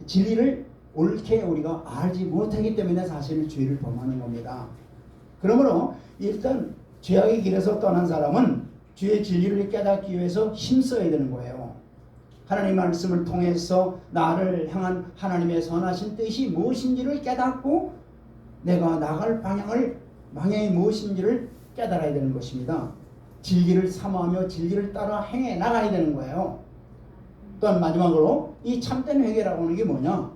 [SPEAKER 1] 진리를 옳게 우리가 알지 못하기 때문에 사실 죄를 범하는 겁니다. 그러므로 일단 죄악의 길에서 떠난 사람은 주의 진리를 깨닫기 위해서 힘써야 되는 거예요. 하나님의 말씀을 통해서 나를 향한 하나님의 선하신 뜻이 무엇인지를 깨닫고 내가 나갈 방향이 무엇인지를 깨달아야 되는 것입니다. 진리를 사모하며 진리를 따라 행해 나가야 되는 거예요. 또한 마지막으로 이 참된 회개라고 하는 게 뭐냐?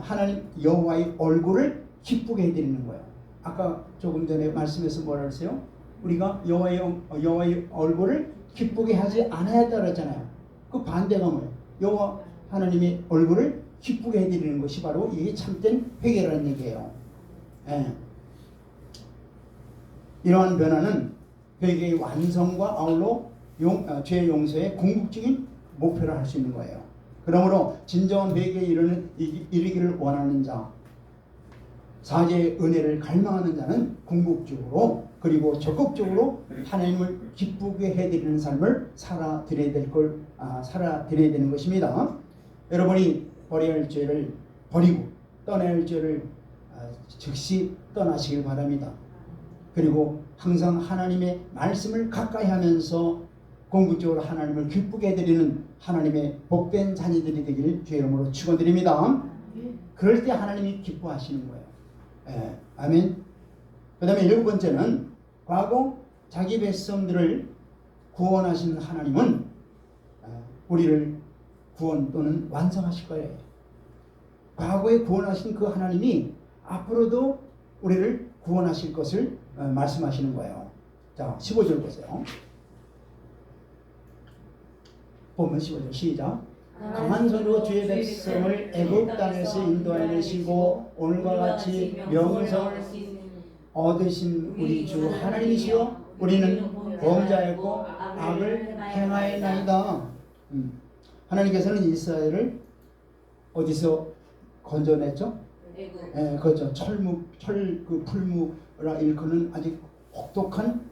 [SPEAKER 1] 하나님 여호와의 얼굴을 기쁘게 해드리는 거예요. 아까 조금 전에 말씀에서 뭐라 그랬어요? 우리가 여호와의 얼굴을 기쁘게 하지 않아야 그랬잖아요. 그 반대가 뭐예요? 여호와 하나님의 얼굴을 기쁘게 해드리는 것이 바로 이게 참된 회개라는 얘기예요. 이러한 변화는 회개의 완성과 아울러 죄 용서의 궁극적인 목표를 할 수 있는 거예요. 그러므로 진정한 회개에 이르기를 원하는 자, 사죄의 은혜를 갈망하는 자는 궁극적으로 그리고 적극적으로 하나님을 기쁘게 해드리는 삶을 살아드려야 되는 것입니다. 여러분이 버려야 할 죄를 버리고 떠나야 할 죄를 즉시 떠나시길 바랍니다. 그리고 항상 하나님의 말씀을 가까이 하면서 궁극적으로 하나님을 기쁘게 해드리는 하나님의 복된 자녀들이 되기를 주의 이름으로 축원드립니다. 그럴 때 하나님이 기뻐하시는 거예요. 아멘. 그 다음에 7번째는 과거 자기 백성들을 구원하신 하나님은 우리를 구원 또는 완성하실 거예요. 과거에 구원하신 그 하나님이 앞으로도 우리를 구원하실 것을 말씀하시는 거예요. 자, 15절 보세요. 보면 15절 시작. 강한 손으로 주의 백성을 애굽 땅에서 인도하여 내시고 오늘과 같이 명성 얻으신 우리 주 하나님이시여 우리는 범죄하였고 악을 행하였나이다. 하나님께서는 이스라엘을 어디서 건져냈죠? 예, 그렇죠. 그 풀무라 일컫는 아주 혹독한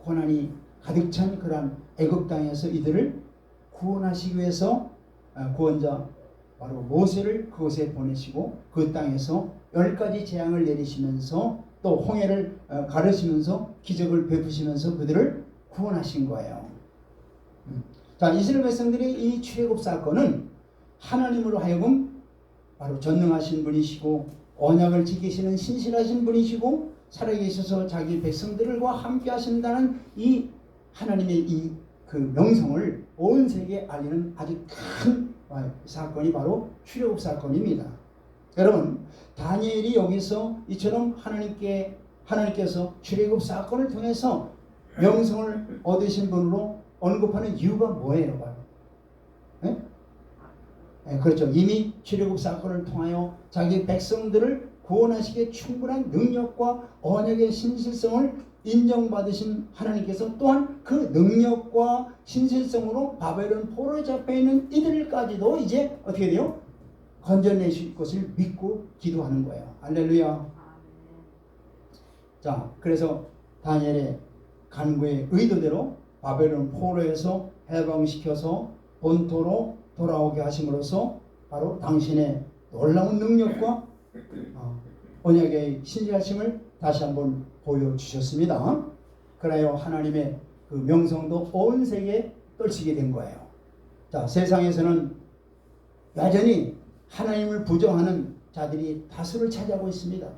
[SPEAKER 1] 고난이 가득 찬 그러한 애굽 땅에서 이들을 구원하시기 위해서 구원자 바로 모세를 그곳에 보내시고 그 땅에서 10가지 재앙을 내리시면서 또 홍해를 가르시면서 기적을 베푸시면서 그들을 구원하신 거예요. 자, 이스라엘 백성들의 이 출애굽 사건은 하나님으로 하여금 바로 전능하신 분이시고 언약을 지키시는 신실하신 분이시고 살아계셔서 자기 백성들과 함께 하신다는 이 하나님의 이 그 명성을 온 세계에 알리는 아주 큰 사건이 바로 출애굽 사건입니다. 여러분, 다니엘이 여기서 이처럼 하나님께서 출애굽 사건을 통해서 명성을 얻으신 분으로 언급하는 이유가 뭐예요? 바로 네, 그렇죠. 이미 출애굽 사건을 통하여 자기 백성들을 구원하시기에 충분한 능력과 언약의 신실성을 인정받으신 하나님께서 또한 그 능력과 신실성으로 바벨론 포로에 잡혀있는 이들까지도 이제 어떻게 돼요? 건져내실 것을 믿고 기도하는 거예요. 할렐루야. 자, 그래서 다니엘의 간구의 의도대로 바벨론 포로에서 해방시켜서 본토로 돌아오게 하심으로써 바로 당신의 놀라운 능력과 언약의 신실하심을 다시 한번 보여주셨습니다. 그래야 하나님의 그 명성도 온 세계에 떨치게 된 거예요. 자, 세상에서는 여전히 하나님을 부정하는 자들이 다수를 차지하고 있습니다.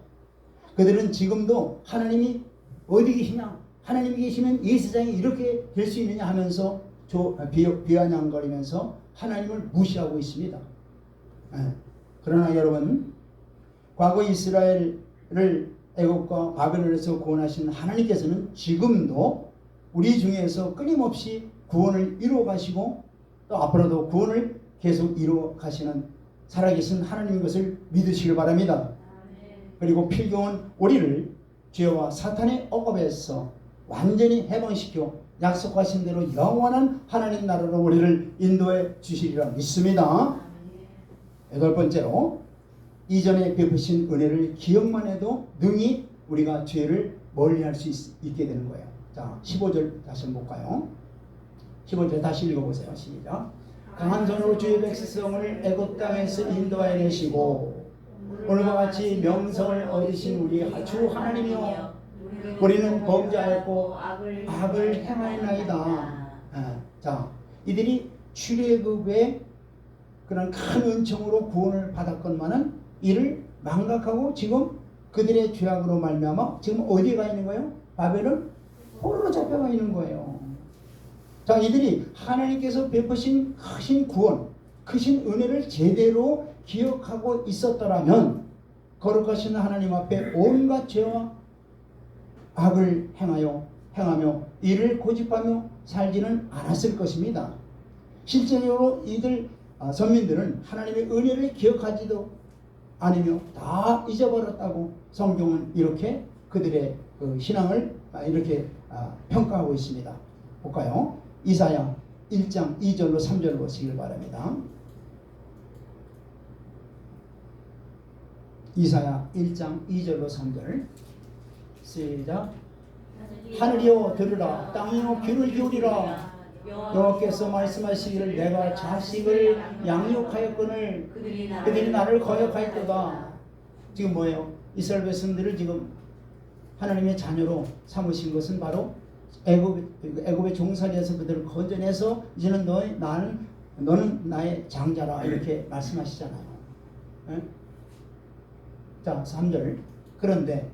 [SPEAKER 1] 그들은 지금도 하나님이 어디 계시냐, 하나님이 계시면 이 세상이 이렇게 될 수 있느냐 하면서 비아냥거리면서 하나님을 무시하고 있습니다. 그러나 여러분, 과거 이스라엘을 애굽과 바벨론에서 구원하신 하나님께서는 지금도 우리 중에서 끊임없이 구원을 이루어 가시고 또 앞으로도 구원을 계속 이루어 가시는 살아계신 하나님인 것을 믿으시길 바랍니다. 그리고 필경은 우리를 죄와 사탄의 억압에서 완전히 해방시켜 약속하신 대로 영원한 하나님 나라로 우리를 인도해 주시리라 믿습니다. 8번째로 이전에 베푸신 은혜를 기억만 해도 능히 우리가 죄를 멀리할 수 있게 되는 거예요. 자, 15절 다시 한번 볼까요? 15절 다시 읽어보세요. 시작. 강한 손으로 주의 백성을 애굽 땅에서 인도하여 내시고 오늘과 같이 명성을 얻으신 우리 주 하나님이여 우리는 범죄하였고 악을 행하였나이다. 자, 이들이 출애굽의 그런 큰 은총으로 구원을 받았건만은 이를 망각하고 지금 그들의 죄악으로 말미암아 지금 어디에 가 있는 거예요? 바벨론 포로로 잡혀가 있는 거예요. 자, 이들이 하나님께서 베푸신 크신 구원, 크신 은혜를 제대로 기억하고 있었더라면 거룩하신 하나님 앞에 온갖 죄와 악을 행하며 이를 고집하며 살지는 않았을 것입니다. 실제적으로 이들 선민들은 하나님의 은혜를 기억하지도 않으며 다 잊어버렸다고 성경은 이렇게 그들의 그 신앙을 이렇게 평가하고 있습니다. 볼까요? 이사야 1장 2절로 3절을 보시길 바랍니다. 이사야 1장 2절로 3절 시작. 하늘이여 들으라, 땅이여 귀를 기울이라. 여호와께서 말씀하시기를 내가 자식을 양육하였거늘 그들이 나를 거역하였도다. 지금 뭐예요? 이스라엘 백성들을 지금 하나님의 자녀로 삼으신 것은 바로 애굽의 종살이에서 그들을 건져내서 이제는 너는 나의 장자라 이렇게 말씀하시잖아요. 네? 자, 3절. 그런데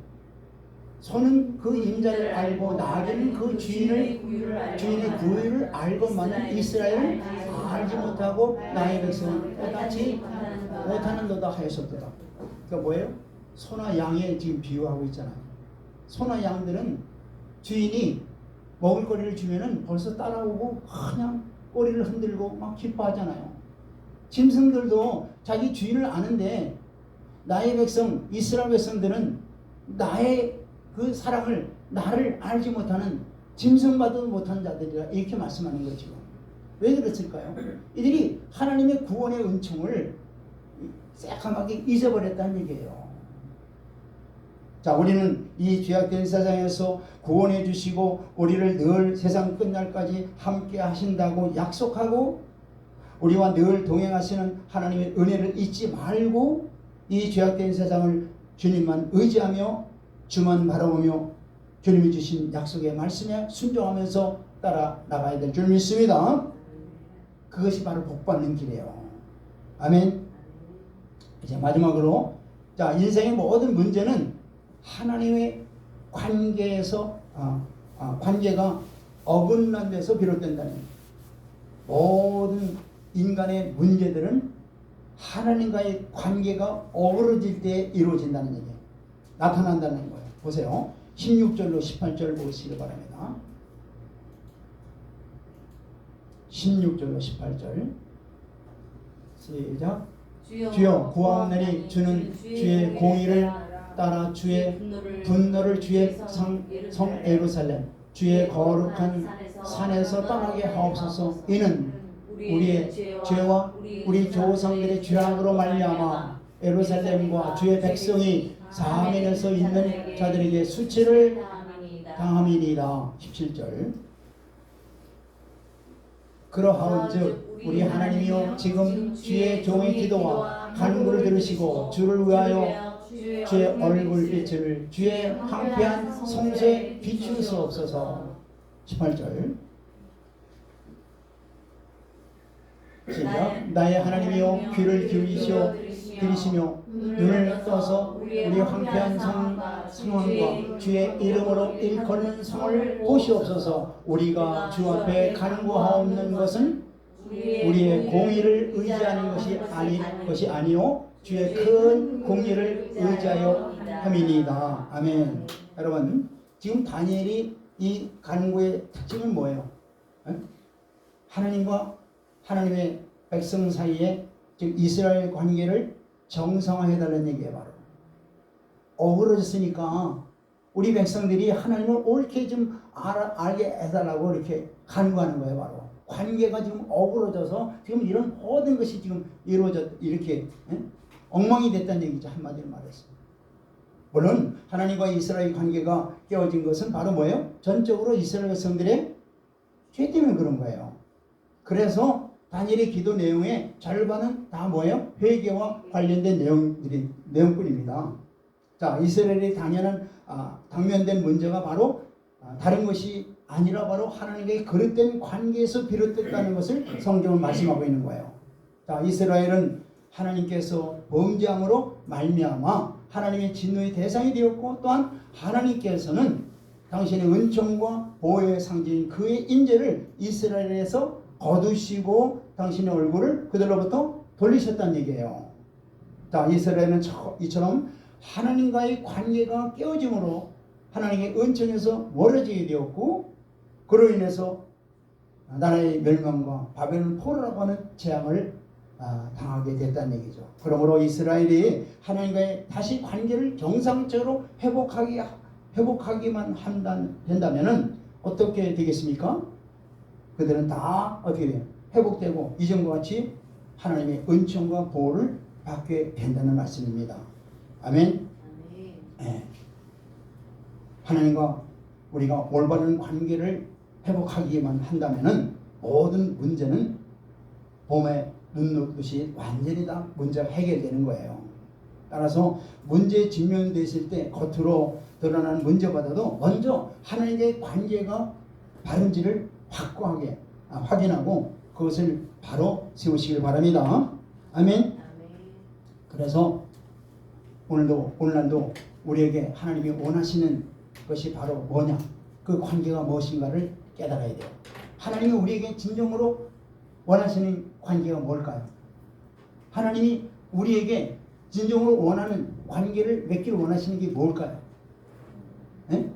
[SPEAKER 1] 소는 그 임자를 알고 나귀는 그 주인의 구유를 알고만 이스라엘은 알지 못하고 나의 백성은 깨닫지 못하는도다 하였었도다. 그러니까 뭐예요? 소나 양에 지금 비유하고 있잖아요. 소나 양들은 주인이 먹을거리를 주면은 벌써 따라오고 그냥 꼬리를 흔들고 막 기뻐하잖아요. 짐승들도 자기 주인을 아는데 나의 백성 이스라엘 백성들은 나의 그 사랑을 나를 알지 못하는 짐승봐도 못한 자들이라 이렇게 말씀하는 거죠. 왜 그랬을까요? 이들이 하나님의 구원의 은총을 새까맣게 잊어버렸다는 얘기예요. 자, 우리는 이 죄악된 세상에서 구원해 주시고 우리를 늘 세상 끝날까지 함께 하신다고 약속하고 우리와 늘 동행하시는 하나님의 은혜를 잊지 말고 이 죄악된 세상을 주님만 의지하며 주만 바라보며 주님이 주신 약속의 말씀에 순종하면서 따라 나가야 될 줄 믿습니다. 그것이 바로 복받는 길이에요. 아멘. 이제 마지막으로 자, 인생의 모든 문제는 하나님의 관계에서 관계가 어긋난 데서 비롯된다는 모든 인간의 문제들은 하나님과의 관계가 어그러질 때 이루어진다는 얘기예요. 나타난다는 거예요. 보세요. 16절로 18절 보시기 바랍니다. 16절로 18절 시작. 주여 구하옵나니 주는 주의 공의를 따라 주의 분노를 주의 성 예루살렘 주의 거룩한 산에서 떠나게 하옵소서. 이는 우리의 죄와 우리 조상들의 죄악으로 말미암아 예루살렘과 주의 백성이 사면에서 있는 자들에게 수치를 당함이니이다. 17절. 그러하온즉 우리 하나님이여 지금 주의 종의 기도와 간구를 들으시고 주를 위하여 주의 얼굴빛을 주의 황폐한 성소에 비추소옵소서. 18절. 시작. 나의 하나님이여 귀를 기울이시오 들으시며 눈을 떠서 우리 황폐한 상황과 주의 이름으로 일컫는 성을 보시옵소서. 우리가 주 앞에 간구하옵는 것은 우리의 공의를 의지하는 것이 아니요 주의 큰 공의를 의지하여 함이니이다. 아멘. 여러분, 지금 다니엘이 이 간구의 특징은 뭐예요? 하나님과 하나님의 백성 사이에 즉 이스라엘 관계를 정상화해달라는 얘기예요. 바로 어그러졌으니까 우리 백성들이 하나님을 옳게 좀 알게 해달라고 이렇게 간구하는 거예요. 바로 관계가 지금 어그러져서 지금 이런 모든 것이 지금 이렇게 엉망이 됐다는 얘기죠. 한마디로 말해서. 물론 하나님과 이스라엘 관계가 깨어진 것은 바로 뭐예요? 전적으로 이스라엘 백성들의 죄 때문에 그런 거예요. 그래서 다니엘의 기도 내용의 절반은 다 뭐예요? 회개와 관련된 내용뿐입니다. 자, 이스라엘이 당면된 문제가 바로 다른 것이 아니라 바로 하나님과의 그릇된 관계에서 비롯됐다는 것을 성경은 말씀하고 있는 거예요. 자, 이스라엘은 하나님께서 범죄함으로 말미암아 하나님의 진노의 대상이 되었고 또한 하나님께서는 당신의 은총과 보호의 상징인 그의 인재를 이스라엘에서 거두시고 당신의 얼굴을 그들로부터 돌리셨다는 얘기예요. 자, 이스라엘은 이처럼 하나님과의 관계가 깨어짐으로 하나님의 은총에서 멀어지게 되었고 그로 인해서 나라의 멸망과 바벨론 포로라고 하는 재앙을 당하게 됐다는 얘기죠. 그러므로 이스라엘이 하나님과의 다시 관계를 정상적으로 회복하기만 된다면은 어떻게 되겠습니까? 그들은 다 어떻게 돼요? 회복되고 이전과 같이 하나님의 은총과 보호를 받게 된다는 말씀입니다. 아멘. 네. 하나님과 우리가 올바른 관계를 회복하기만 한다면은 모든 문제는 봄에 눈 녹듯이 완전히 다 문제가 해결되는 거예요. 따라서 문제에 직면됐을 때 겉으로 드러나는 문제보다도 먼저 하나님과의 관계가 바른지를 확고하게 확인하고 그것을 바로 세우시길 바랍니다. 아멘. 그래서 오늘날도 우리에게 하나님이 원하시는 것이 바로 뭐냐? 그 관계가 무엇인가를 깨달아야 돼요. 하나님이 우리에게 진정으로 원하시는 관계가 뭘까요? 하나님이 우리에게 진정으로 원하는 관계를 맺기를 원하시는 게 뭘까요? 네?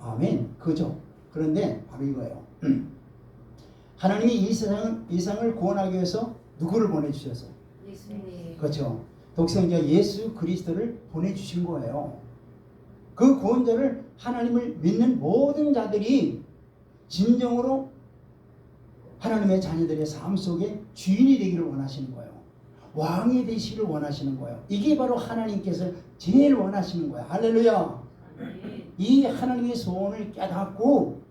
[SPEAKER 1] 아멘. 그죠. 그런데 바로 이거예요. 하나님이 이 세상을 구원하기 위해서 누구를 보내주셔서?
[SPEAKER 2] 예수님.
[SPEAKER 1] 그렇죠. 독생자 예수 그리스도를 보내주신 거예요. 그 구원자를 하나님을 믿는 모든 자들이 진정으로 하나님의 자녀들의 삶 속에 주인이 되기를 원하시는 거예요. 왕이 되시기를 원하시는 거예요. 이게 바로 하나님께서 제일 원하시는 거예요. 할렐루야. 이 하나님의 소원을 깨닫고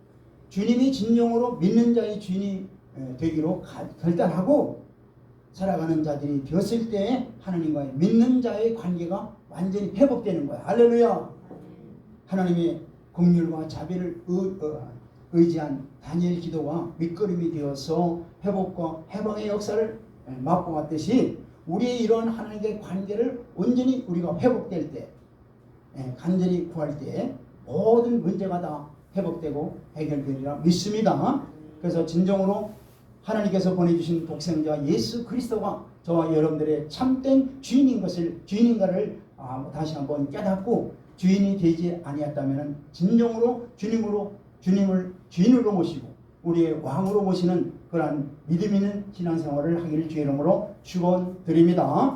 [SPEAKER 1] 주님이 진정으로 믿는 자의 주인이 되기로 결단하고 살아가는 자들이 되었을 때 하나님과의 믿는 자의 관계가 완전히 회복되는 거예요. 할렐루야. 하나님의 긍휼과 자비를 의지한 다니엘 기도가 밑거름이 되어서 회복과 해방의 역사를 맛보았듯이 우리의 이런 하나님과의 관계를 온전히 우리가 회복될 때, 간절히 구할 때 모든 문제가 다 회복되고 해결되리라 믿습니다. 그래서 진정으로 하나님께서 보내주신 독생자 예수 그리스도가 저와 여러분들의 참된 주인인가를 다시 한번 깨닫고 주인이 되지 아니었다면 진정으로 주님을 주인으로 모시고 우리의 왕으로 모시는 그러한 믿음 있는 신앙생활을 하기를 주의 이름으로 축원드립니다.